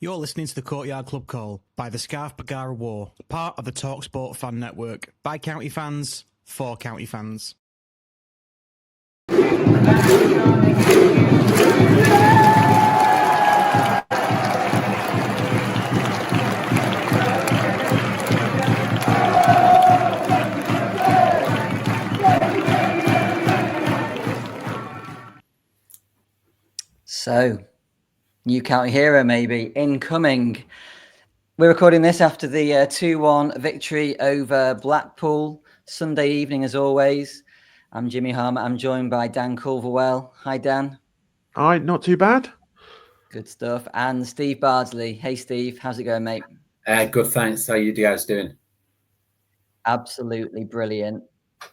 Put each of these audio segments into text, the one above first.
You're listening to the Courtyard Club Call by the Scarf Bagara War, part of the Talksport Fan Network, by county fans, for county fans. So, new county hero maybe incoming. We're recording this after the 2-1 victory over Blackpool Sunday evening, as always. I'm Jimmy Harmer. I'm joined by Dan Culverwell. Hi, Dan. Hi, not too bad. Good stuff. And Steve Bardsley. Hey, Steve. How's it going, mate? Good, thanks. How you guys doing? Absolutely brilliant.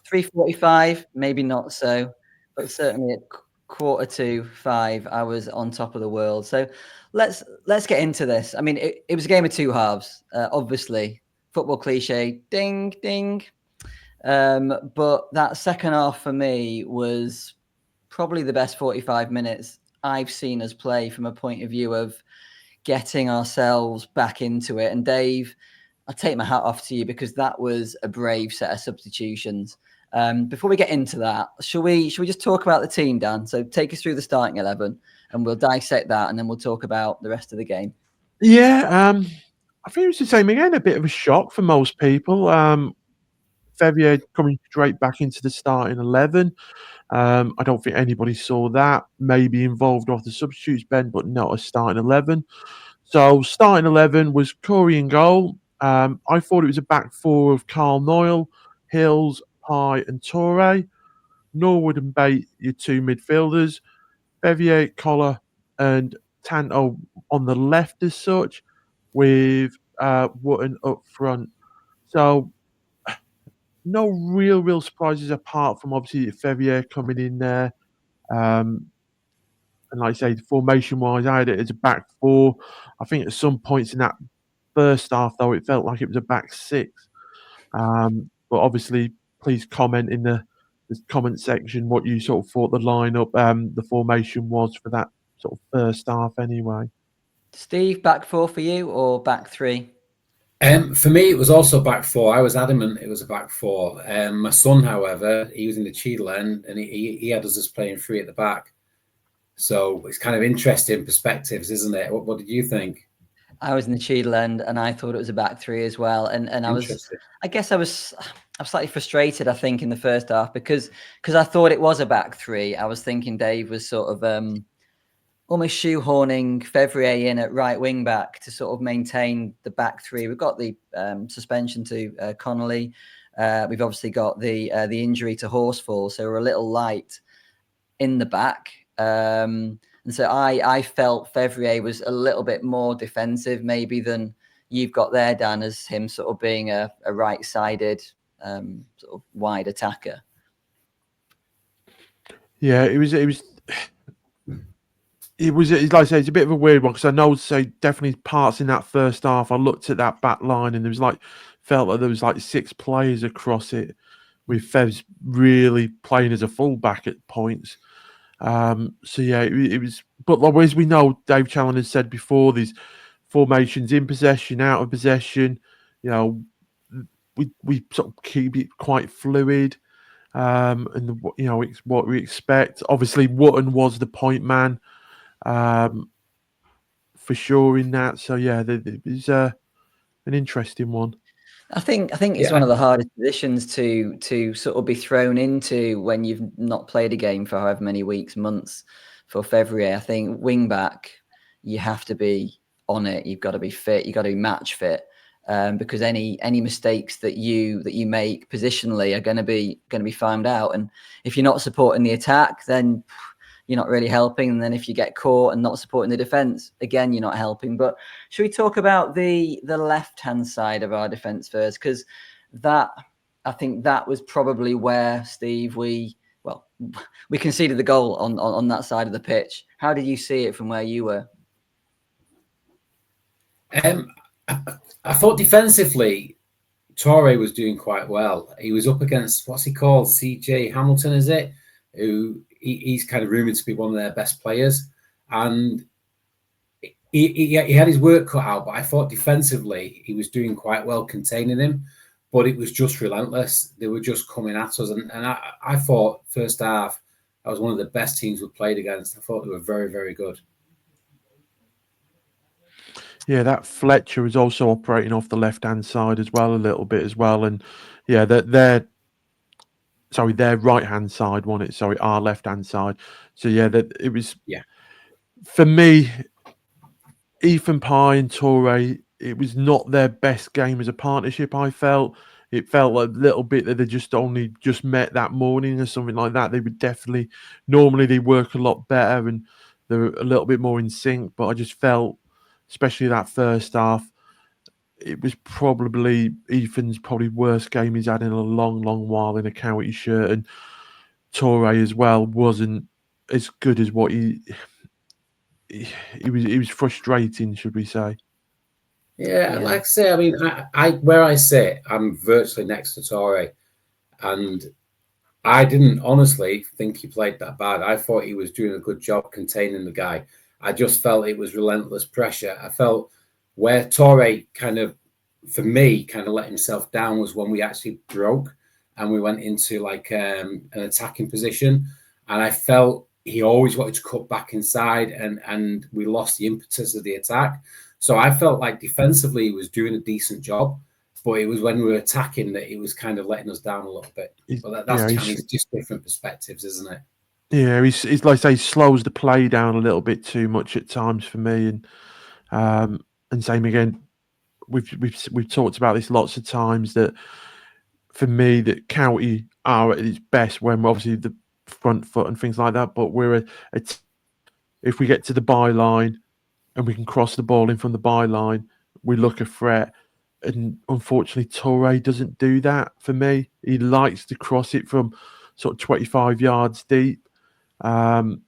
3:45, maybe not so, but certainly at 4:45, I was on top of the world. So let's get into this. I mean, it was a game of two halves. Obviously, football cliche, ding, ding. But that second half for me was probably the best 45 minutes I've seen us play from a point of view of getting ourselves back into it. And Dave, I take my hat off to you because that was a brave set of substitutions. Before we get into that, shall we just talk about the team, Dan? So take us through the starting 11 and we'll dissect that and then we'll talk about the rest of the game. Yeah, I think it was the same again. A bit of a shock for most people. Fevier coming straight back into the starting 11. I don't think anybody saw that. Maybe involved off the substitutes, Ben, but not a starting 11. So starting 11 was Corey in goal. I thought it was a back four of Carl Noyle, Hills, Pye and Torre. Norwood and Bate, your two midfielders. Fevier, Collar and Tanto on the left as such, with Wootton up front. So no real surprises apart from obviously Fevier coming in there. And like I say, formation-wise, I had it as a back four. I think at some points in that first half, though, it felt like it was a back six. But obviously, please comment in the comment section what you sort of thought the lineup, the formation was for that sort of first half anyway. Steve, back four for you or back three? For me, it was also back four. I was adamant it was a back four. My son, however, he was in the Cheadle end and he had us as playing three at the back. So it's kind of interesting perspectives, isn't it? What did you think? I was in the Cheadle end and I thought it was a back three as well. And I was slightly frustrated, I think, in the first half because I thought it was a back three. I was thinking Dave was sort of almost shoehorning Fevrier in at right wing back to sort of maintain the back three. We've got the suspension to Connolly. We've obviously got the injury to Horsfall, so we're a little light in the back. And so I felt Fevrier was a little bit more defensive maybe than you've got there, Dan, as him sort of being a right-sided sort of wide attacker. Yeah, it was like I say, it's a bit of a weird one because I know, say, definitely parts in that first half. I looked at that back line and there was felt like there was like six players across it, with Fevs really playing as a fullback at points. So yeah, it was. But as we know, Dave Chally has said before, these formations in possession, out of possession, you know, we sort of keep it quite fluid. And it's what we expect. Obviously, Wootton was the point man. For sure in that. So yeah, it was an interesting one. I think it's one of the hardest positions to sort of be thrown into when you've not played a game for however many weeks, months for Fevrier. I think wing back, you have to be on it. You've got to be fit. You've got to be match fit. Because any mistakes that you make positionally are going to be found out. And if you're not supporting the attack, then you're not really helping. And then if you get caught and not supporting the defense, again, you're not helping. But should we talk about the left-hand side of our defense first? Because I think that was probably where, Steve, we conceded the goal on that side of the pitch. How did you see it from where you were? I thought defensively, Torre was doing quite well. He was up against, what's he called? CJ Hamilton, is it? Who he's kind of rumoured to be one of their best players. And he had his work cut out, but I thought defensively he was doing quite well containing him, but it was just relentless. They were just coming at us, and I thought first half that was one of the best teams we played against. I thought they were very, very good. Yeah, that Fletcher is also operating off the left-hand side as well, a little bit as well. And yeah, their right-hand side, wasn't it? Sorry, our left-hand side. So yeah, it was. Yeah. For me, Ethan Pye and Torre, it was not their best game as a partnership. I felt it felt a little bit that they just met that morning or something like that. They would definitely normally they work a lot better and they're a little bit more in sync. But I just felt, especially that first half, it was probably Ethan's worst game he's had in a long, long while in a county shirt, and Torre as well wasn't as good as what he was frustrating, should we say? Yeah, like I say, I mean, I where I sit, I'm virtually next to Torre, and I didn't honestly think he played that bad. I thought he was doing a good job containing the guy. I just felt it was relentless pressure. I felt where Torre for me, let himself down was when we actually broke and we went into like an attacking position, and I felt he always wanted to cut back inside, and we lost the impetus of the attack. So I felt like defensively he was doing a decent job, but it was when we were attacking that he was kind of letting us down a little bit. But that's just different perspectives, isn't it? Yeah, he's like I say, slows the play down a little bit too much at times for me, and same again. We've talked about this lots of times that for me that County are at its best when obviously the front foot and things like that, but we're if we get to the byline and we can cross the ball in from the byline, we look a threat. And unfortunately, Torre doesn't do that for me. He likes to cross it from sort of 25 yards deep. And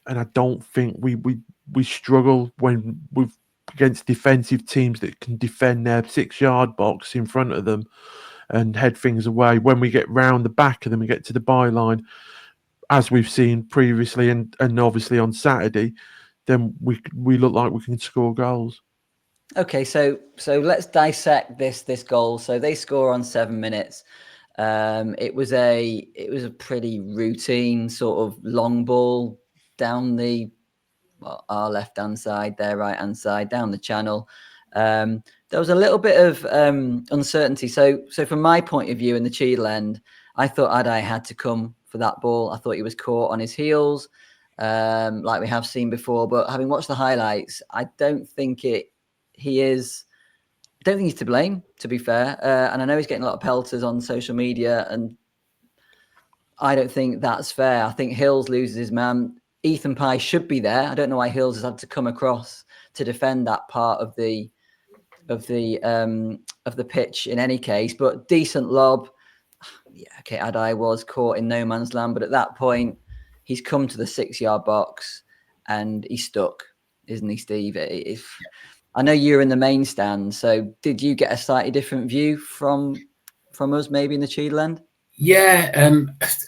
I don't think we struggle when we've against defensive teams that can defend their 6-yard box in front of them and head things away. When we get round the back of them and get to the byline, as we've seen previously and obviously on Saturday, then we look like we can score goals. Okay, so let's dissect this goal. So they score on 7 minutes. It was a pretty routine sort of long ball down our left-hand side, their right-hand side, down the channel. There was a little bit of uncertainty. So from my point of view in the Cheadle end, I thought Adai had to come for that ball. I thought he was caught on his heels, like we have seen before. But having watched the highlights, I don't think he's to blame, to be fair. And I know he's getting a lot of pelters on social media, and I don't think that's fair. I think Hills loses his man. Ethan Pye should be there. I don't know why Hills has had to come across to defend that part of the pitch in any case. But decent lob. Yeah, okay, Adai was caught in no man's land, but at that point, he's come to the 6-yard box and he's stuck, isn't he, Steve? I know you're in the main stand, so did you get a slightly different view from us, maybe in the Cheadle end? Yeah,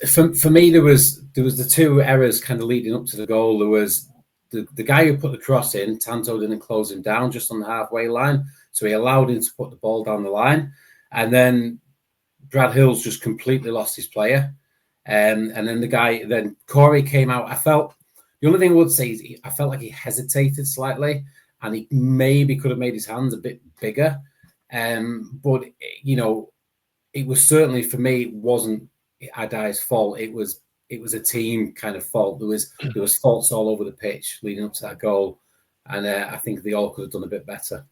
for me, there was the two errors kind of leading up to the goal. There was the guy who put the cross in. Tanto didn't close him down just on the halfway line, so he allowed him to put the ball down the line, and then Brad Hills just completely lost his player. And then Corey came out. I felt the only thing I would say is I felt like he hesitated slightly, and he maybe could have made his hands a bit bigger. But it was certainly, for me, it wasn't Adai's fault. It was a team kind of fault. There was faults all over the pitch leading up to that goal, and I think they all could have done a bit better.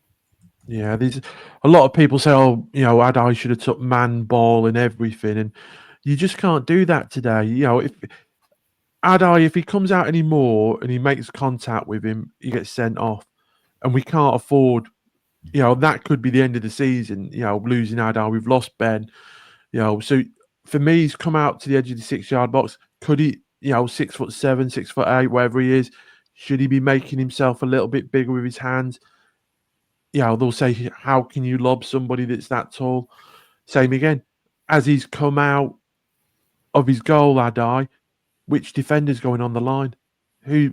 Yeah, there's a lot of people say, Adai should have took man ball and everything, and you just can't do that today. If Adai, if he comes out anymore and he makes contact with him, he gets sent off, and we can't afford. That could be the end of the season. Losing Adai, we've lost Ben. So for me, he's come out to the edge of the 6-yard box. Could he? 6'7", 6'8", whatever he is, should he be making himself a little bit bigger with his hands? They'll say, how can you lob somebody that's that tall? Same again. As he's come out of his goal, Adai, which defender's going on the line?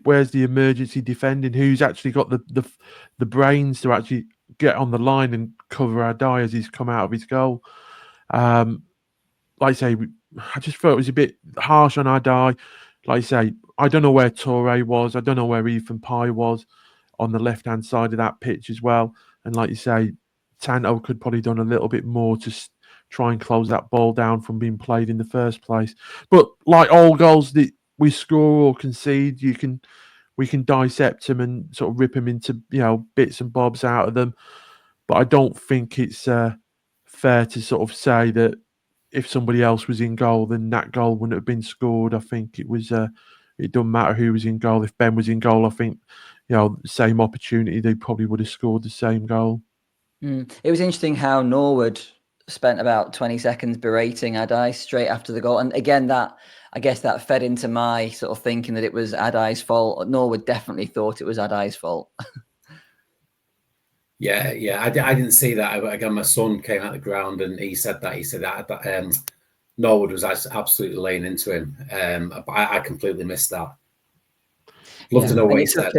where's the emergency defending? Who's actually got the brains to actually get on the line and cover Adai as he's come out of his goal? Like I say, I just felt it was a bit harsh on Adai. Like I say, I don't know where Torre was. I don't know where Ethan Pye was on the left-hand side of that pitch as well. And like you say, Tanto could probably done a little bit more to try and close that ball down from being played in the first place. But like all goals that we score or concede, we can dissect them and sort of rip them into bits and bobs out of them. But I don't think it's fair to sort of say that if somebody else was in goal, then that goal wouldn't have been scored. I think it was. It doesn't matter who was in goal. If Ben was in goal, I think same opportunity, they probably would have scored the same goal. It was interesting how Norwood spent about 20 seconds berating Adai straight after the goal, and again I guess that fed into my sort of thinking that it was Adai's fault. Norwood definitely thought it was Adai's fault. Yeah, I didn't see that. Again, my son came out the ground and he said that Norwood was absolutely laying into him. I completely missed that. Love to know what he said.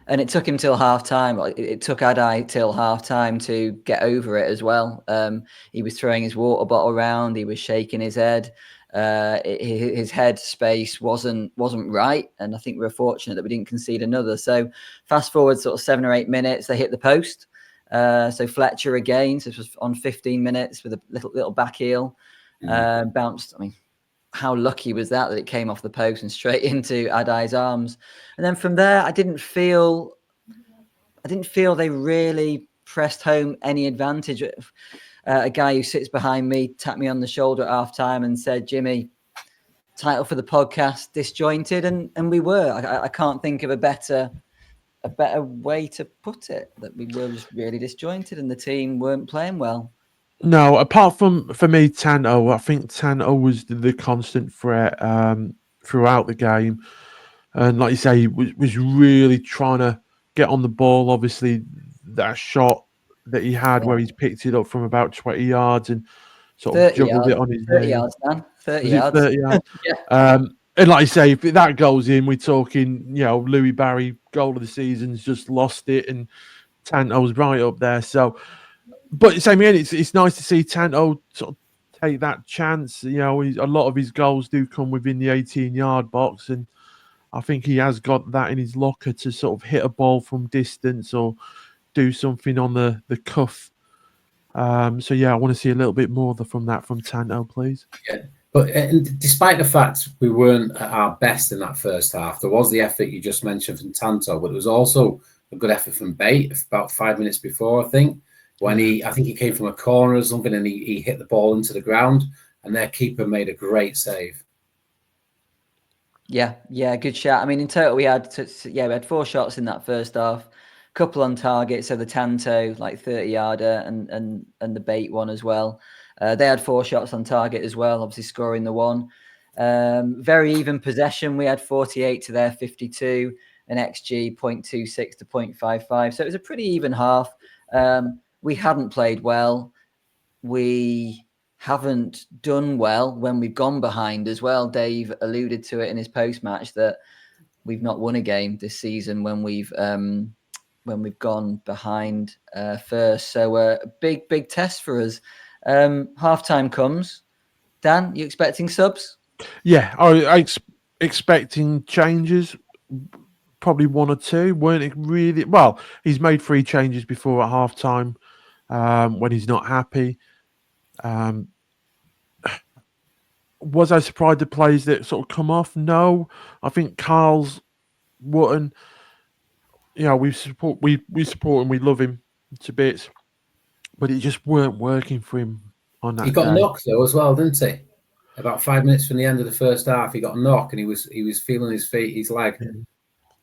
And it took him till half time. It took Adai till half time to get over it as well. He was throwing his water bottle around. He was shaking his head. His head space wasn't right. And I think we're fortunate that we didn't concede another. So fast forward sort of 7 or 8 minutes, they hit the post. So Fletcher again, so this was on 15 minutes with a little back heel, bounced. I mean, how lucky was that it came off the post and straight into Adai's arms. And then from there, I didn't feel they really pressed home any advantage. A guy who sits behind me tapped me on the shoulder at half time and said, "Jimmy, title for the podcast, disjointed," and we were. I can't think of a better way to put it, that we were just really disjointed and the team weren't playing well. No, apart from, for me, Tanto, I think Tanto was the constant threat throughout the game. And like you say, he was really trying to get on the ball. Obviously, that shot that he had where he's picked it up from about 20 yards and sort of juggled it on his 30 yards, man. 30 yards. 30 yards? Yeah. And like you say, if that goes in, we're talking, Louis Barry, goal of the season's just lost it, and Tanto's right up there. So, but same again, it's nice to see Tanto sort of take that chance. A lot of his goals do come within the 18-yard box, and I think he has got that in his locker to sort of hit a ball from distance or do something on the cuff. So yeah, I want to see a little bit more from Tanto, please. Yeah. But despite the fact we weren't at our best in that first half, there was the effort you just mentioned from Tanto, but there was also a good effort from Bate about 5 minutes before, I think, when I think he came from a corner or something and he hit the ball into the ground, and their keeper made a great save. Yeah, good shot. I mean, in total, we had 4 shots in that first half, couple on target. So the Tanto, like 30-yarder, and the Bate one as well. They had 4 shots on target as well, obviously scoring the one. Very even possession. We had 48 to their 52, an XG 0.26 to 0.55. So it was a pretty even half. We hadn't played well. We haven't done well when we've gone behind as well. Dave alluded to it in his post-match that we've not won a game this season when we've gone behind first. So a big test for us. Half-time comes. Dan, you expecting subs? Yeah, I expecting changes, probably 1 or 2. Weren't it really? Well, he's made 3 changes before at half-time when he's not happy. Was I surprised the players that sort of come off? No. I think Carl's Wotton, we support and we love him to bits, but it just weren't working for him on that. He got knocked though as well, didn't he? About 5 minutes from the end of the first half, he got a knock and he was feeling his feet, his leg.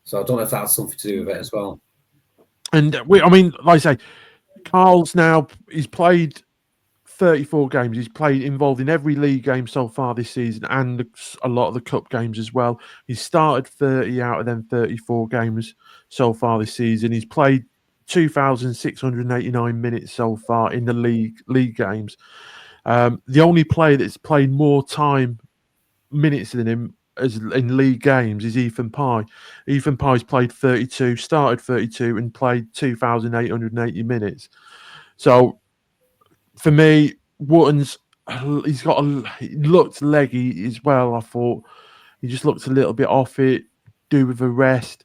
So I don't know if that had something to do with it as well. And like I say, Carl's he's played 34 games. He's played involved in every league game so far this season and a lot of the cup games as well. He's started 30 out of them 34 games so far this season. He's played 2,689 minutes so far in the league games. The only player that's played more minutes than him as in league games is Ethan Pye. Ethan Pye's played 32, started 32, and played 2,880 minutes. So for me, Wootton's he looked leggy as well. I thought he just looked a little bit off it, do with a rest.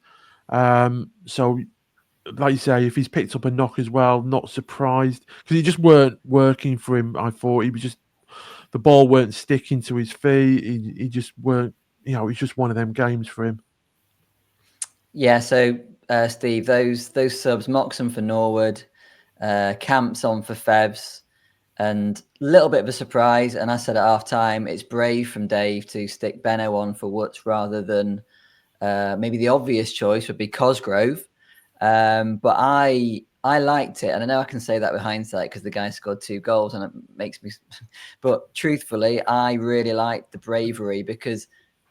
So, like you say, if he's picked up a knock as well, not surprised because he just weren't working for him. I thought he was just the ball weren't sticking to his feet. He just weren't. It's just one of them games for him. Yeah. So, Steve, those subs, Moxon for Norwood, Camps on for Febs. And a little bit of a surprise, and I said at half time, it's brave from Dave to stick Beno on for Woods rather than maybe the obvious choice would be Cosgrove. But I liked it, and I know I can say that with hindsight because the guy scored 2 goals, and it makes me. But truthfully, I really liked the bravery because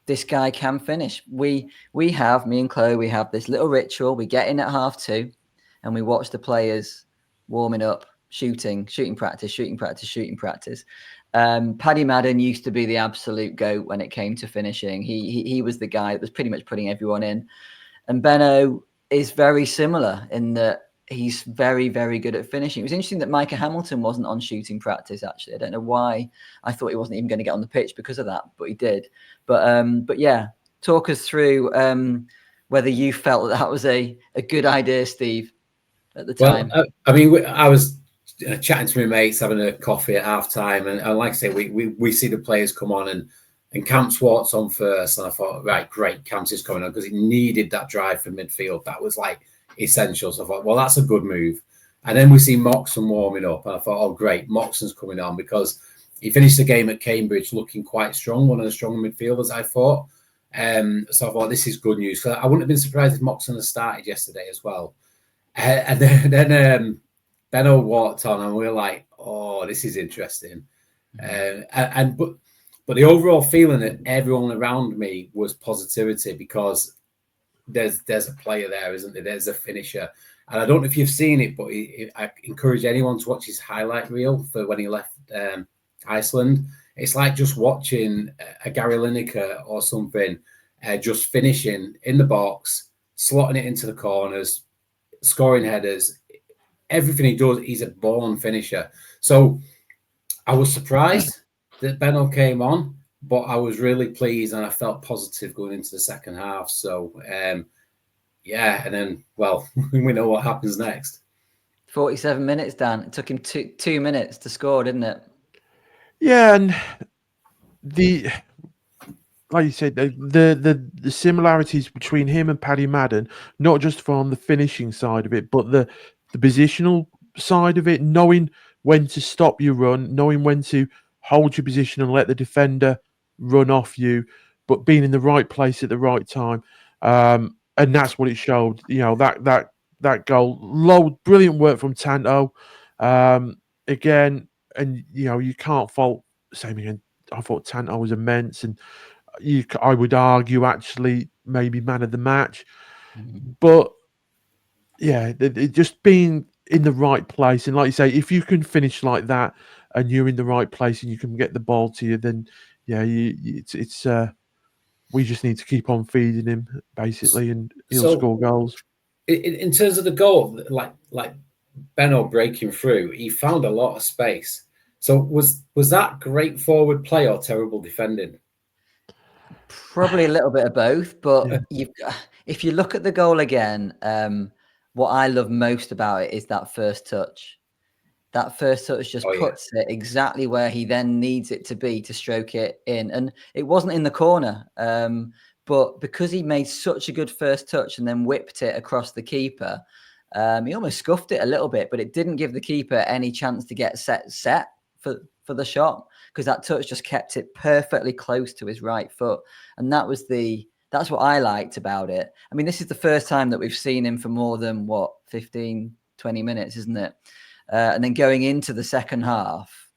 this guy can finish. Me and Chloe, we have this little ritual. We get in at 2:30, and we watch the players warming up. Shooting practice. Paddy Madden used to be the absolute GOAT when it came to finishing. He was the guy that was pretty much putting everyone in. And Beno is very similar in that he's very, very good at finishing. It was interesting that Micah Hamilton wasn't on shooting practice, actually. I don't know why. I thought he wasn't even going to get on the pitch because of that, but he did. But yeah, talk us through whether you felt that was a good idea, Steve, at the time. Well, I was chatting to my mates, having a coffee at half time, and like I say, we see the players come on, and Camps walks on first, and I thought, right, great, Camps is coming on because it needed that drive from midfield. That was like essential. So I thought, well, that's a good move. And then we see Moxon warming up, and I thought, oh, great, Moxon's coming on because he finished the game at Cambridge looking quite strong, one of the stronger midfielders, I thought. So I thought, this is good news. I wouldn't have been surprised if Moxon had started yesterday as well. And then Beno walked on, and we were like, "Oh, this is interesting." But the overall feeling that everyone around me was positivity because there's a player there, isn't there? There's a finisher, and I don't know if you've seen it, but I encourage anyone to watch his highlight reel for when he left Iceland. It's like just watching a Gary Lineker or something, just finishing in the box, slotting it into the corners, scoring headers. Everything he does, he's a born finisher. So I was surprised that Beno came on, but I was really pleased and I felt positive going into the second half. So, yeah, and then, well, we know what happens next. 47 minutes, Dan. It took him 2 minutes to score, didn't it? Yeah, and like you said, the similarities between him and Paddy Madden, not just from the finishing side of it, but the positional side of it, knowing when to stop your run, knowing when to hold your position and let the defender run off you, but being in the right place at the right time. And that's what it showed. That goal, brilliant work from Tanto. Again, and you can't fault. Same again. I thought Tanto was immense, and I would argue actually maybe man of the match, but. Yeah, it just being in the right place. And like you say, if you can finish like that and you're in the right place and you can get the ball to you, then yeah, it's we just need to keep on feeding him basically, and he'll score goals. In terms of the goal, like Beno breaking through, he found a lot of space. So was that great forward play or terrible defending? Probably a little bit of both, but if you look at the goal again, what I love most about it is that first touch. That first touch just puts it exactly where he then needs it to be to stroke it in. And it wasn't in the corner, but because he made such a good first touch and then whipped it across the keeper, he almost scuffed it a little bit, but it didn't give the keeper any chance to get set for the shot because that touch just kept it perfectly close to his right foot. And that's what I liked about it. I mean, this is the first time that we've seen him for more than 15, 20 minutes, isn't it? And then going into the second half,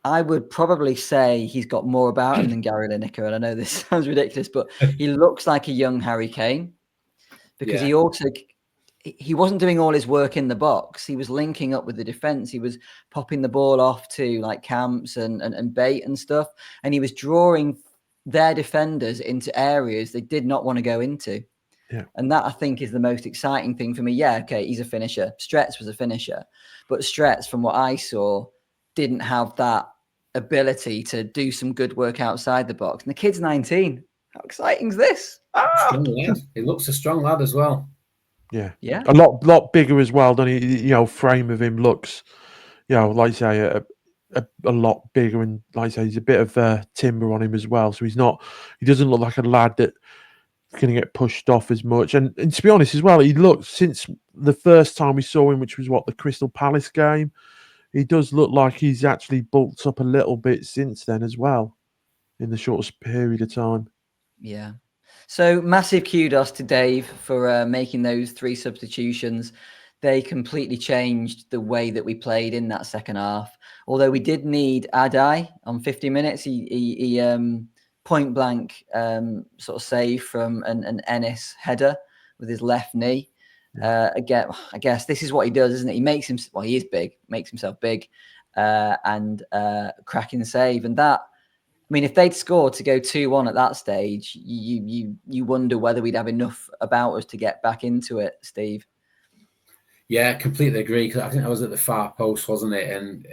I would probably say he's got more about him than Gary Lineker. And I know this sounds ridiculous, but he looks like a young Harry Kane because he wasn't doing all his work in the box. He was linking up with the defense. He was popping the ball off to like Camps and Bate and stuff. And he was drawing their defenders into areas they did not want to go into. Yeah. And that, I think, is the most exciting thing for me. Yeah, okay, he's a finisher. Stretz was a finisher. But Stretz, from what I saw, didn't have that ability to do some good work outside the box. And the kid's 19. How exciting is this? Strong lad. He looks a strong lad as well. Yeah. Yeah. A lot bigger as well, doesn't he? You know, frame of him looks, you know, like I say, a lot bigger, and like I say, he's a bit of timber on him as well. So he doesn't look like a lad that going to get pushed off as much. And to be honest as well, he looked, since the first time we saw him, which was the Crystal Palace game, he does look like he's actually bulked up a little bit since then as well, in the shortest period of time. Yeah. So massive kudos to Dave for making those 3 substitutions. They completely changed the way that we played in that second half. Although we did need Adai on 50 minutes, he point blank sort of save from an Ennis header with his left knee. Again, I guess this is what he does, isn't it? He makes him, well, he is big, makes himself big, and cracking save. And that, I mean, if they'd scored to go 2-1 at that stage, you wonder whether we'd have enough about us to get back into it, Steve. Yeah, completely agree. Because I think I was at the far post, wasn't it? And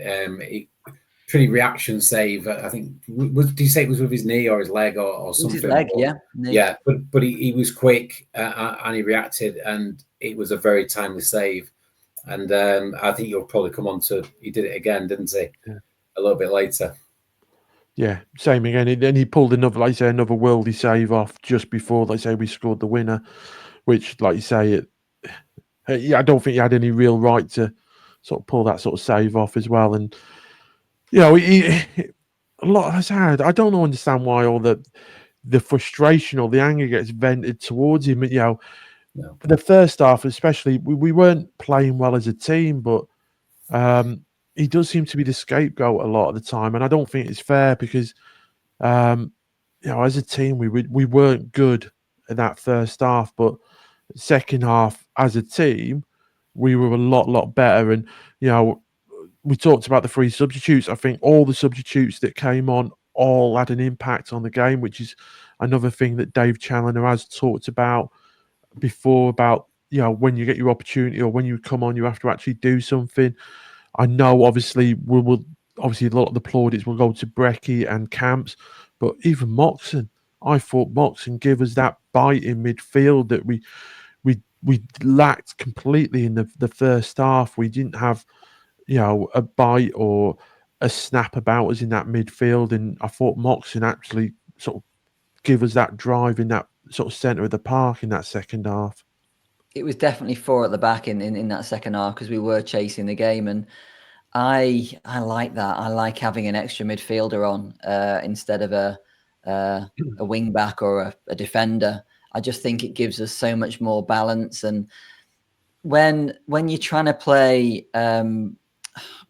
pretty reaction save. I think. Did you say it was with his knee or his leg or something? His leg, yeah. Knee. Yeah, but he was quick and he reacted, and it was a very timely save. And I think you'll probably come on to, he did it again, didn't he? Yeah. A little bit later. Yeah, same again. And he pulled another, like I say, another worldy save off just before, like I say, we scored the winner, which, like you say, I don't think he had any real right to sort of pull that sort of save off as well. And, you know, a lot has had, I don't understand why all the frustration or the anger gets vented towards him. You know, No. For the first half, especially, we weren't playing well as a team, but he does seem to be the scapegoat a lot of the time, and I don't think it's fair because, you know, as a team, we weren't good in that first half, but second half, as a team, we were a lot better. And, you know, we talked about the 3 substitutes. I think all the substitutes that came on all had an impact on the game, which is another thing that Dave Challoner has talked about before, about, you know, when you get your opportunity or when you come on, you have to actually do something. I know, obviously, obviously a lot of the plaudits will go to Brecky and Camps, but even Moxon, I thought Moxon gave us that bite in midfield that we lacked completely in the first half. We didn't have, you know, a bite or a snap about us in that midfield, and I thought Moxon actually sort of give us that drive in that sort of centre of the park in that second half. It was definitely 4 at the back in that second half because we were chasing the game, and I like that. I like having an extra midfielder on instead of a wing back or a defender. I just think it gives us so much more balance. And when you're trying to play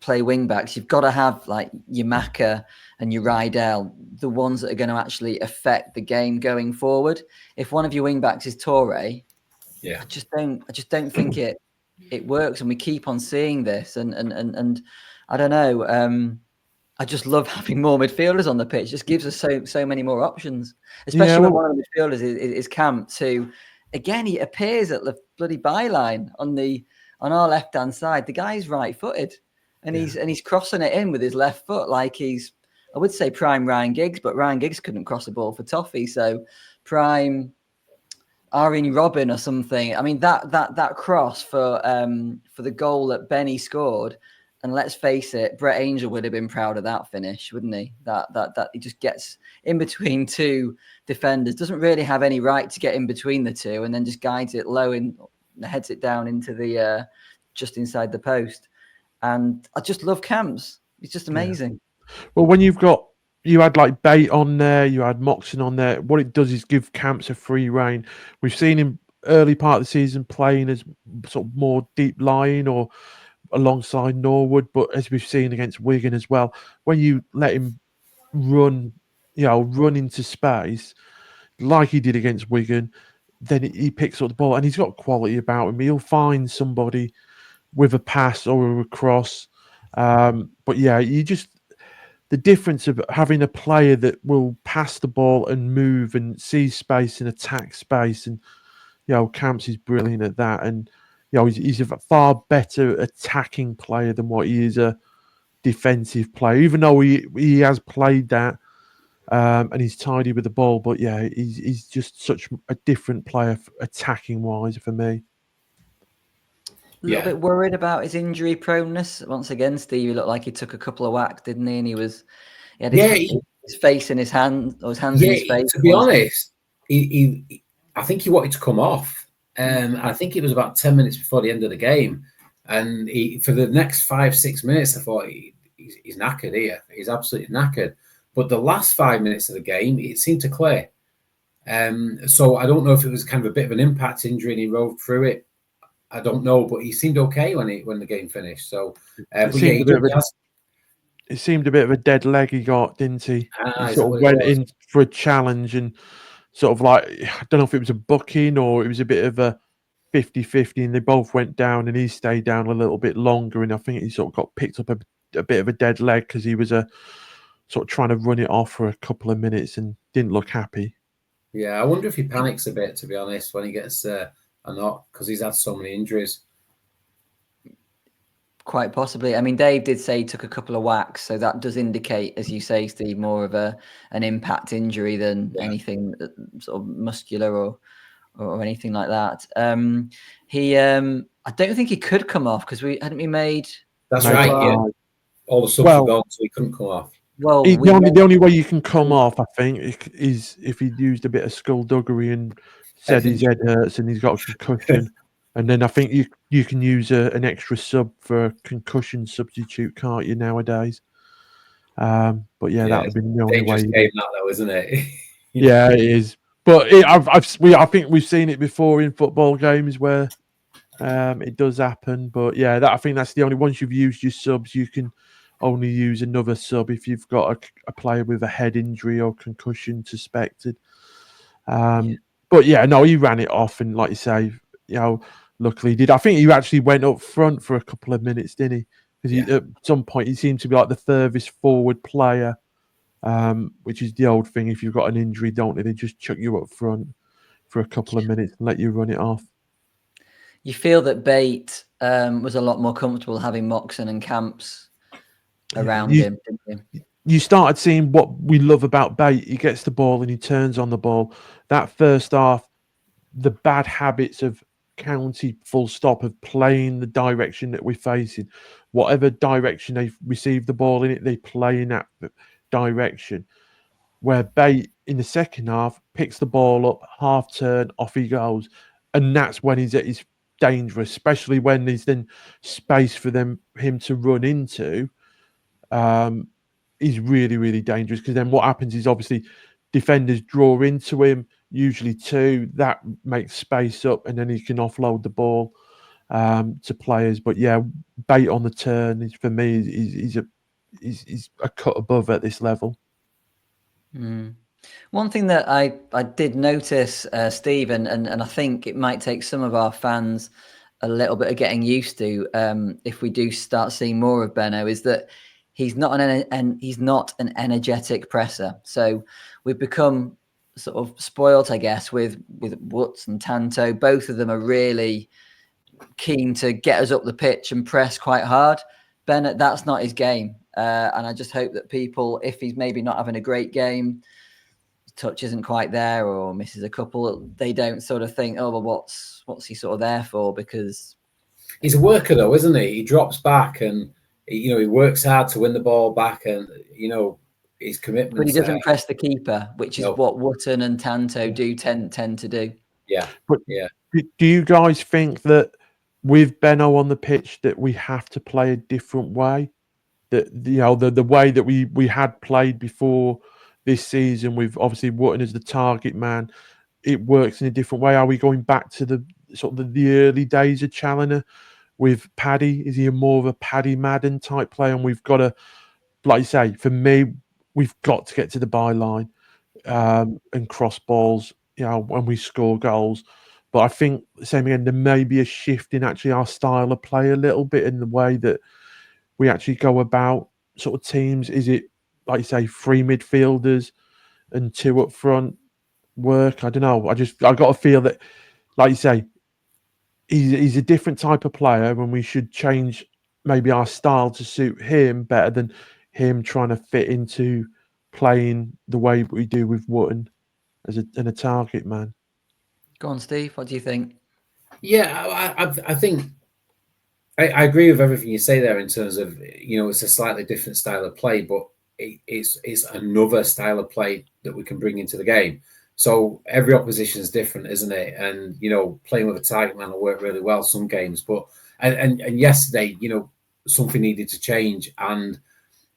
wing backs, you've got to have like your Maka and your Rydell, the ones that are going to actually affect the game going forward. If one of your wing backs is Torre, yeah, I just don't think it works, and we keep on seeing this. And I don't know. I just love having more midfielders on the pitch. It just gives us so many more options, especially when one of the midfielders is Camps, who, again, he appears at the bloody byline on our left hand side. The guy's right-footed, and he's crossing it in with his left foot like he's, I would say, prime Ryan Giggs, but Ryan Giggs couldn't cross a ball for toffee. So prime Arjen Robben or something. I mean, that cross for the goal that Benny scored, and let's face it, Brett Angel would have been proud of that finish, wouldn't he? That he just gets in between 2 defenders, doesn't really have any right to get in between the 2, and then just guides it low and heads it down into the just inside the post. And I just love Camps. It's just amazing. Yeah. Well, when you had like Bate on there, you had Moxon on there, what it does is give Camps a free rein. We've seen him early part of the season playing as sort of more deep lying or alongside Norwood, but as we've seen against Wigan as well, when you let him run into space like he did against Wigan, then he picks up the ball and he's got quality about him. He'll find somebody with a pass or a cross. But yeah, you just, the difference of having a player that will pass the ball and move and see space and attack space, and Camps is brilliant at that, and he's a far better attacking player than what he is a defensive player, even though he has played that, and he's tidy with the ball. But yeah, he's just such a different player attacking wise for me. A little bit worried about his injury proneness. Once again, Steve, he looked like he took a couple of whacks, didn't he? And he had his face in his hand, or his hands in his face. To be honest, I think he wanted to come off. I think it was about 10 minutes before the end of the game. And for the next 5-6 minutes, I thought he's knackered here. He's absolutely knackered. But the last 5 minutes of the game, it seemed to clear. So I don't know if it was kind of a bit of an impact injury and he rode through it. I don't know, but he seemed okay when the game finished. So, it seemed a bit of a dead leg he got, didn't he? He sort of went in for a challenge and sort of like, I don't know if it was a booking or it was a bit of a 50-50, and they both went down and he stayed down a little bit longer. And I think he sort of got picked up a bit of a dead leg because he was sort of trying to run it off for a couple of minutes and didn't look happy. Yeah, I wonder if he panics a bit, to be honest, when he gets a knock, because he's had so many injuries. Quite possibly. I mean, Dave did say he took a couple of whacks, so that does indicate, as you say, Steve, more of an impact injury than anything sort of muscular or anything like that. I don't think he could come off because we made. That's right. Yeah. All the subs were gone, so he couldn't come off. Well, the only way you can come off, I think, is if he used a bit of skullduggery and said his head hurts and he's got a concussion. And then I think you can use an extra sub for a concussion substitute, can't you, nowadays? But that would be the only way. Game that, though, isn't it? Yeah, it is. But I think we've seen it before in football games where it does happen. But yeah, I think that's the only. Once you've used your subs, you can only use another sub if you've got a player with a head injury or concussion suspected. But yeah, no, he ran it off, and like you say, luckily he did. I think he actually went up front for a couple of minutes, didn't he? Because at some point he seemed to be like the furthest forward player, which is the old thing. If you've got an injury, don't they? They just chuck you up front for a couple of minutes and let you run it off. You feel that Bate was a lot more comfortable having Moxon and Camps around him, didn't you? You started seeing what we love about Bate. He gets the ball and he turns on the ball. That first half, the bad habits of County, full stop, of playing the direction that we're facing. Whatever direction they receive the ball in it, they play in that direction. Where Bate, in the second half, picks the ball up, half turn, off he goes. And that's when he's at his dangerous, especially when there's then space for him to run into. He's really, really dangerous, because then what happens is obviously defenders draw into him, usually two. That makes space up, and then he can offload the ball to players. But yeah, Bate on the turn for me, he's a cut above at this level. One thing that I did notice, Steve, and I think it might take some of our fans a little bit of getting used to if we do start seeing more of Beno, is that he's not an energetic presser. So we've become sort of spoilt, I guess, with Woods and Tanto. Both of them are really keen to get us up the pitch and press quite hard. Bennett, that's not his game. And I just hope that people, if he's maybe not having a great game, touch isn't quite there or misses a couple, they don't sort of think, oh, well, what's he sort of there for? Because he's a worker, though, isn't he? He drops back and he works hard to win the ball back, and his commitment. But he doesn't press the keeper, which is what Wotton and Tanto do tend to do. Yeah, but do you guys think that with Beno on the pitch that we have to play a different way? That the way that we had played before this season, with obviously Wotton as the target man, it works in a different way. Are we going back to the sort of the early days of Challoner with Paddy? Is he more of a Paddy Madden type player? And we've got to, like you say, for me, we've got to get to the byline and cross balls, when we score goals. But I think, same again, there may be a shift in actually our style of play a little bit in the way that we actually go about sort of teams. Is it like you say, 3 midfielders and 2 up front work. I don't know. I got to feel that, like you say, he's a different type of player, and we should change maybe our style to suit him better than him trying to fit into playing the way we do with Wootton as a target man. Go on, Steve. What do you think? Yeah, I think I agree with everything you say there in terms of, it's a slightly different style of play, but it's another style of play that we can bring into the game. So every opposition is different, isn't it? And, playing with a target man will work really well some games. But and yesterday, something needed to change, and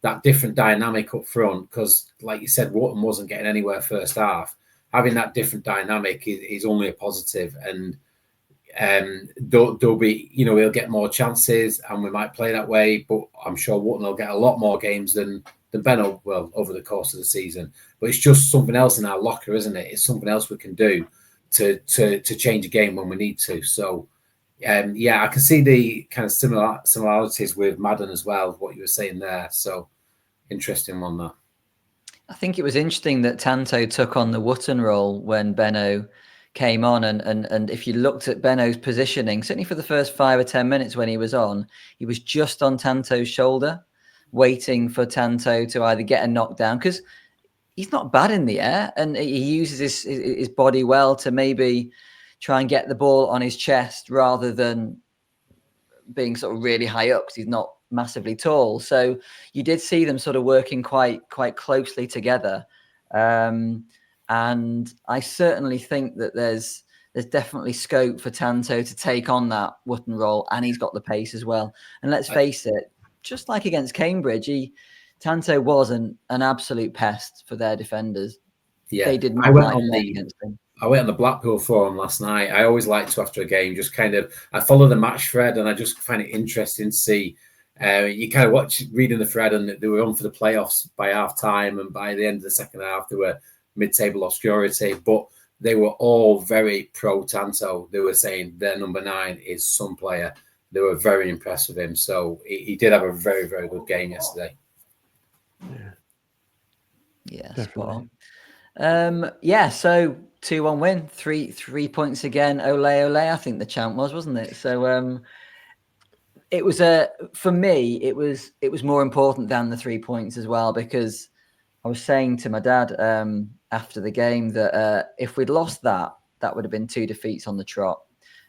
that different dynamic up front, because like you said, Wootton wasn't getting anywhere first half. Having that different dynamic is only a positive, and there'll be, he'll get more chances, and we might play that way. But I'm sure Wootton will get a lot more games than Beno will over the course of the season. But it's just something else in our locker, isn't it? It's something else we can do to change a game when we need to. So, I can see the kind of similarities with Madden as well, what you were saying there. So, interesting one, that. I think it was interesting that Tanto took on the Wootton role when Beno came on, and if you looked at Beno's positioning, certainly for the first 5 or 10 minutes when he was on, he was just on Tanto's shoulder, waiting for Tanto to either get a knockdown, because he's not bad in the air, and he uses his body well to maybe try and get the ball on his chest rather than being sort of really high up, because he's not massively tall. So you did see them sort of working quite closely together. And I certainly think that there's definitely scope for Tanto to take on that Wootton role, and he's got the pace as well. And let's face it, just like against Cambridge, Tanto was an absolute pest for their defenders. Yeah, they did not like playing against him. I went on the Blackpool forum last night. I always like to, after a game, just I follow the match thread, and I just find it interesting to see. You kind of reading the thread, and they were on for the playoffs by half time, and by the end of the second half, they were mid-table obscurity, but they were all very pro Tanto. They were saying their number 9 is some player. They were very impressed with him. So he did have a very, very good game yesterday. Yeah, spot on. So 2-1 win, three points again. Ole, ole, I think the chant wasn't it? So it was for me, it was more important than the 3 points as well, because I was saying to my dad after the game that if we'd lost that would have been 2 defeats on the trot.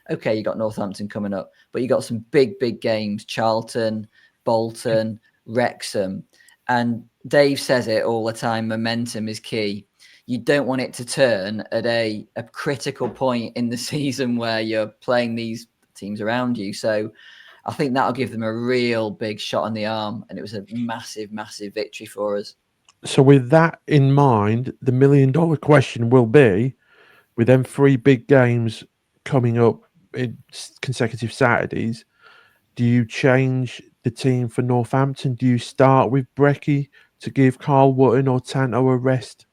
Okay, you got Northampton coming up, but you got some big games: Charlton, Bolton, Wrexham. And Dave says it all the time: momentum is key. You don't want it to turn at a critical point in the season where you're playing these teams around you. So I think that'll give them a real big shot in the arm, and it was a massive victory for us. So with that in mind, the $1 million question will be, with them 3 big games coming up in consecutive Saturdays, do you change the team for Northampton? Do you start with Brecky to give Carl Wootton or Tanto a rest,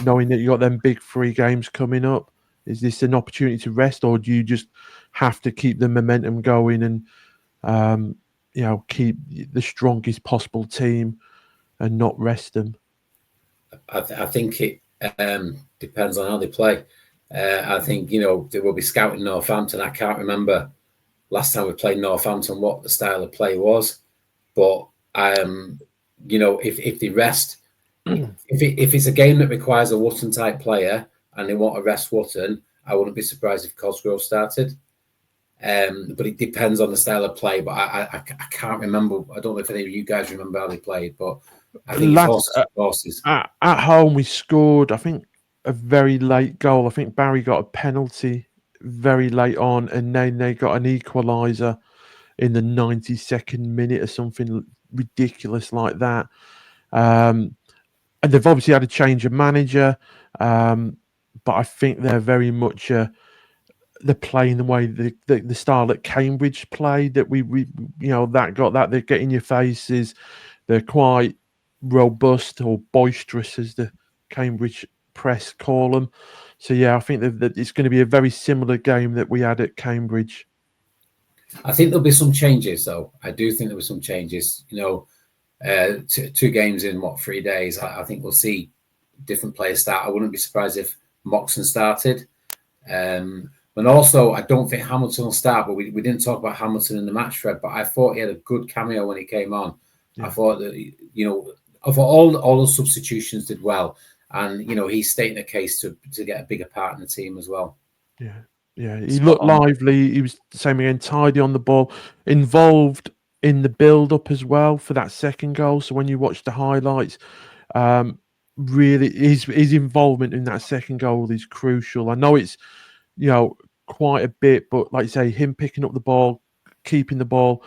knowing that you got them big 3 games coming up? Is this an opportunity to rest, or do you just have to keep the momentum going and keep the strongest possible team and not rest them? I think it depends on how they play. I think, they will be scouting Northampton. I can't remember last time we played Northampton what the style of play was. But, if they rest, if it's a game that requires a Wootton-type player and they want to rest Wootton, I wouldn't be surprised if Cosgrove started. But it depends on the style of play. But I can't remember. I don't know if any of you guys remember how they played, but I think horses. At home, we scored, I think, a very late goal. I think Barry got a penalty very late on, and then they got an equaliser in the 92nd minute or something ridiculous like that. And they've obviously had a change of manager, but I think they're very much they're playing the way the style that Cambridge played, that we they get in your faces. They're quite robust or boisterous, as the Cambridge press call them. So I think that it's going to be a very similar game that we had at Cambridge. I think there'll be some changes, though. I do think there'll be some changes. two games in 3 days. I think we'll see different players start. I wouldn't be surprised if Moxon started. And also, I don't think Hamilton will start, but we didn't talk about Hamilton in the match, Fred, but I thought he had a good cameo when he came on. Yeah. I thought that, I thought all those substitutions did well. And, he's stating a case to get a bigger part in the team as well. Yeah. He looked lively. He was the same again, tidy on the ball, involved in the build-up as well for that second goal. So when you watch the highlights, really his involvement in that second goal is crucial. I know it's, quite a bit, but like you say, him picking up the ball, keeping the ball,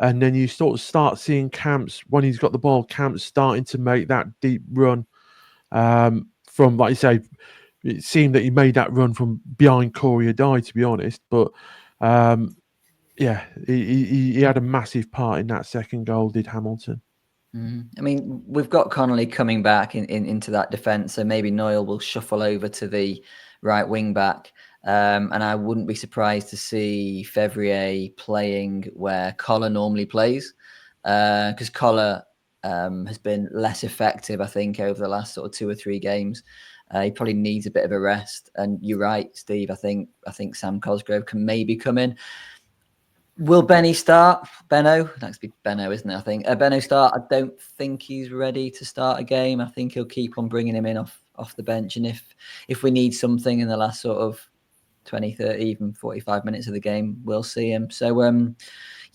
and then you sort of start seeing Camps, when he's got the ball, Camps starting to make that deep run from, like you say, it seemed that he made that run from behind Corey Adai, to be honest. But he had a massive part in that second goal, did Hamilton. I mean, we've got Connolly coming back into that defence, so maybe Noyle will shuffle over to the right wing back. And I wouldn't be surprised to see Fevrier playing where Collar normally plays, because Collar has been less effective, I think, over the last sort of 2 or 3 games. He probably needs a bit of a rest. And you're right, Steve. I think Sam Cosgrove can maybe come in. Will Benny start? Beno? That's be Beno, isn't it? I think Beno start. I don't think he's ready to start a game. I think he'll keep on bringing him in off the bench. And if we need something in the last sort of 20, 30, even 45 minutes of the game, we'll see him. So,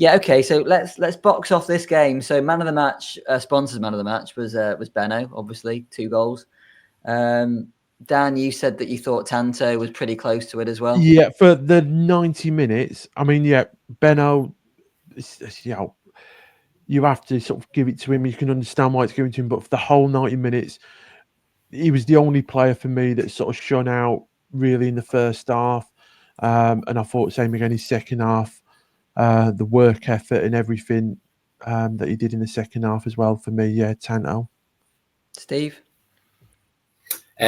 okay. So let's box off this game. So man of the match, sponsors man of the match was Beno, obviously 2 goals. Dan, you said that you thought Tanto was pretty close to it as well. Yeah, for the 90 minutes. I mean, Beno, you have to sort of give it to him. You can understand why it's given to him, but for the whole 90 minutes, he was the only player for me that sort of shone out really in the first half. And I thought same again his second half, the work effort and everything that he did in the second half as well for me. Tanto. Steve?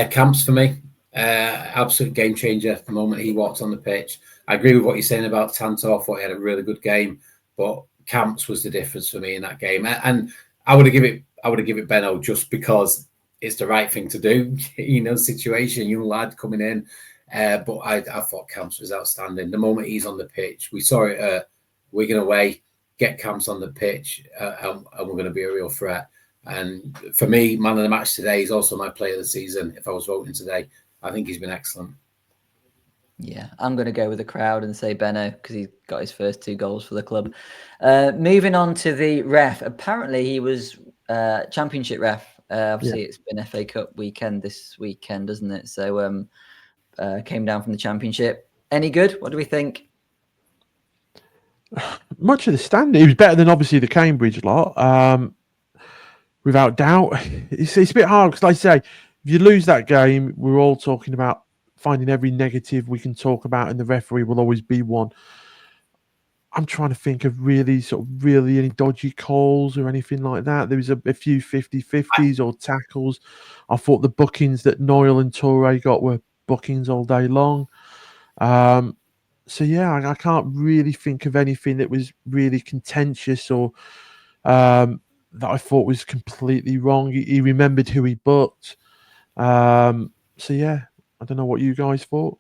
Camps for me, absolute game changer the moment he walked on the pitch. I agree with what you're saying about Tanto. I thought he had a really good game, but Camps was the difference for me in that game. And I would have given it Beno just because it's the right thing to do. Situation, young lad coming in. But I thought Camps was outstanding. The moment he's on the pitch, we saw it at Wigan away, get Camps on the pitch, and we're going to be a real threat. And for me, man of the match today is also my player of the season. If I was voting today, I think he's been excellent. Yeah, I'm going to go with the crowd and say Beno because he's got his first 2 goals for the club. Moving on to the ref. Apparently, he was championship ref. Obviously, It's been FA Cup weekend this weekend, isn't it? So came down from the championship. Any good? What do we think? Much of the standard. He was better than obviously the Cambridge lot. Without doubt. It's a bit hard because, like I say, if you lose that game, we're all talking about finding every negative we can talk about, and the referee will always be one. I'm trying to think of really any dodgy calls or anything like that. There was a few 50-50s or tackles. I thought the bookings that Noyle and Toure got were bookings all day long. I can't really think of anything that was really contentious or that I thought was completely wrong. He remembered who he booked. I don't know what you guys thought.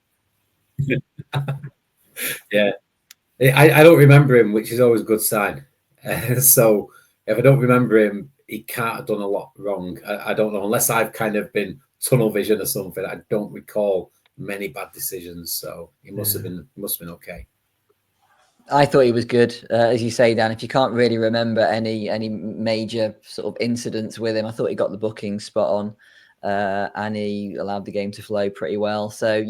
Yeah. I don't remember him, which is always a good sign. So if I don't remember him, he can't have done a lot wrong. I don't know, unless I've kind of been tunnel vision or something. I don't recall many bad decisions. So he must have been okay. I thought he was good, as you say, Dan. If you can't really remember any major sort of incidents with him, I thought he got the booking spot on, and he allowed the game to flow pretty well. So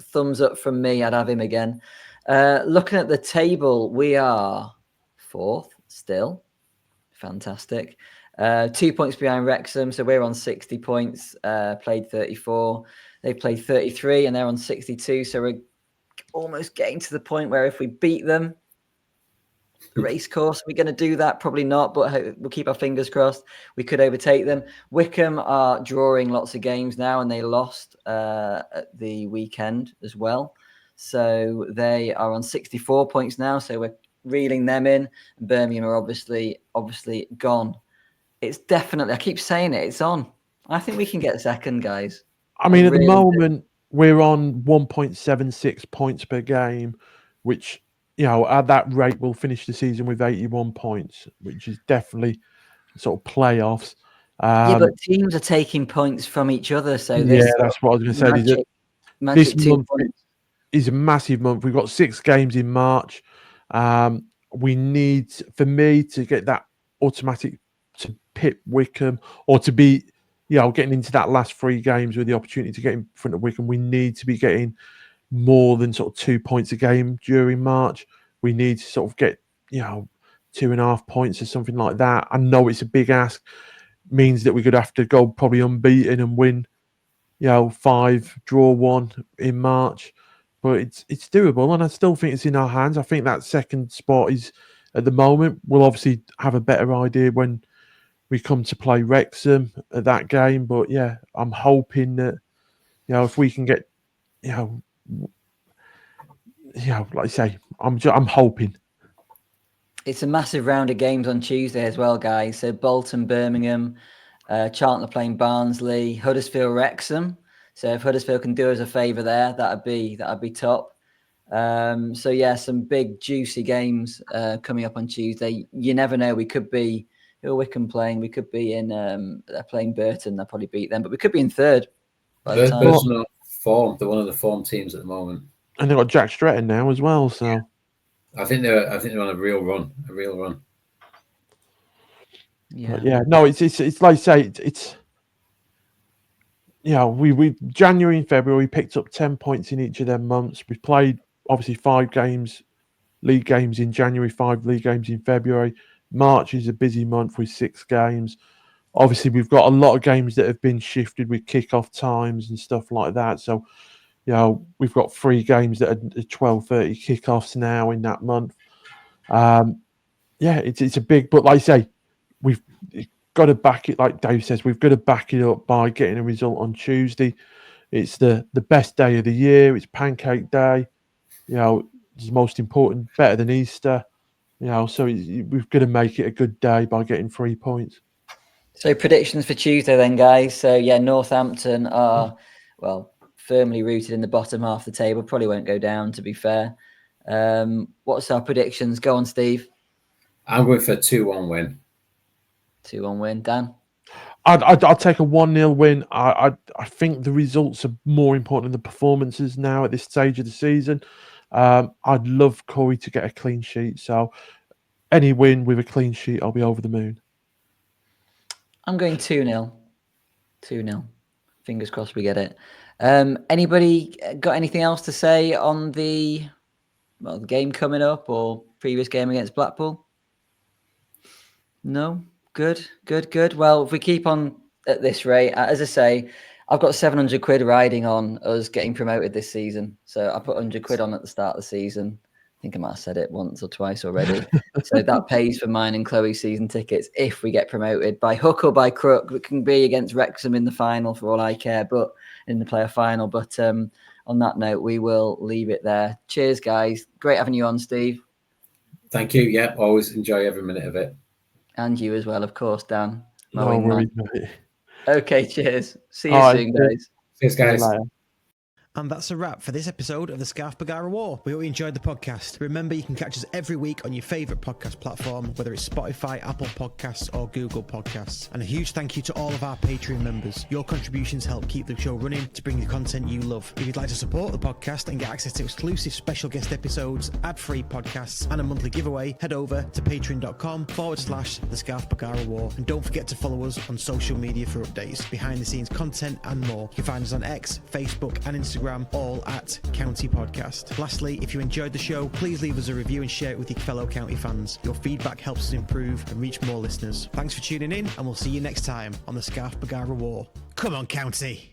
thumbs up from me. I'd have him again. Looking at the table, we are 4th still. Fantastic. 2 points behind Wrexham, so we're on 60 points. Played 34. They played 33, and they're on 62. So we're almost getting to the point where if we beat them, race course, we're going to do that? Probably not, but we'll keep our fingers crossed. We could overtake them. Wickham are drawing lots of games now, and they lost at the weekend as well. So they are on 64 points now. So we're reeling them in. Birmingham are obviously gone. It's definitely, I keep saying it, it's on. I think we can get second, guys. I mean, at the moment, we're on 1.76 points per game, which, at that rate, we'll finish the season with 81 points, which is definitely sort of playoffs. Yeah, but teams are taking points from each other. So that's what I was going to say. Magic this month is a massive month. We've got 6 games in March. We need, for me, to get that automatic to pip Wickham, or to be, getting into that last 3 games with the opportunity to get in front of Wickham. We need to be getting more than sort of 2 points a game during March. We need to sort of get, 2.5 points or something like that. I know it's a big ask. Means that we're going to have to go probably unbeaten and win, 5, draw 1 in March. But it's doable, and I still think it's in our hands. I think that second spot is, at the moment, we'll obviously have a better idea when we come to play Wrexham at that game. But yeah, I'm hoping that, if we can get, like I say, I'm hoping. It's a massive round of games on Tuesday as well, guys. So Bolton, Birmingham, Charlton are playing Barnsley, Huddersfield, Wrexham. So if Huddersfield can do us a favour there, that'd be top. So yeah, some big juicy games coming up on Tuesday. You never know. We could be, who are Wickham playing? We could be in. They're playing Burton. They'll probably beat them, but we could be in third. Burton are form. They're one of the form teams at the moment, and they've got Jack Stretton now as well. So I think they're on a real run. Yeah, but yeah. No, it's like I say, it's we January and February picked up 10 points in each of them months. We've played obviously 5 games, league games in January, 5 league games in February. March is a busy month with 6 games. Obviously, we've got a lot of games that have been shifted with kickoff times and stuff like that. So, we've got 3 games that are 12:30 kickoffs now in that month. It's a big, but like I say, we've got to back it, like Dave says, we've got to back it up by getting a result on Tuesday. It's the best day of the year. It's Pancake Day. It's the most important, better than Easter. So we've got to make it a good day by getting 3 points. So predictions for Tuesday then, guys. So yeah, Northampton are, firmly rooted in the bottom half of the table. Probably won't go down, to be fair. What's our predictions? Go on, Steve. I'm going for a 2-1 win. 2-1 win. Dan? I'd take a 1-0 win. I think the results are more important than the performances now at this stage of the season. I'd love Corey to get a clean sheet. So any win with a clean sheet, I'll be over the moon. I'm going 2-0. 2-0. Fingers crossed we get it. Anybody got anything else to say on the game coming up or previous game against Blackpool? No? Good. Well, if we keep on at this rate, as I say, I've got 700 quid riding on us getting promoted this season. So I put 100 quid on at the start of the season. I think I might have said it once or twice already. So that pays for mine and Chloe's season tickets if we get promoted by hook or by crook. It can be against Wrexham in the final for all I care, but in the player final. But on that note, we will leave it there. Cheers, guys. Great having you on, Steve. Thank you. Yeah, always enjoy every minute of it. And you as well, of course, Dan. No worries, mate. Okay, cheers. See you soon, guys. Cheers, guys. And that's a wrap for this episode of the Scarf Bagara War. We hope you enjoyed the podcast. Remember, you can catch us every week on your favourite podcast platform, whether it's Spotify, Apple Podcasts or Google Podcasts. And a huge thank you to all of our Patreon members. Your contributions help keep the show running to bring you the content you love. If you'd like to support the podcast and get access to exclusive special guest episodes, ad-free podcasts and a monthly giveaway, head over to patreon.com/the Scarf Bagara War. And don't forget to follow us on social media for updates, behind the scenes content and more. You can find us on X, Facebook and Instagram, all at County Podcast. Lastly, if you enjoyed the show, please leave us a review and share it with your fellow County fans. Your feedback helps us improve and reach more listeners. Thanks for tuning in, and we'll see you next time on the Scarf Bagara War. Come on, County!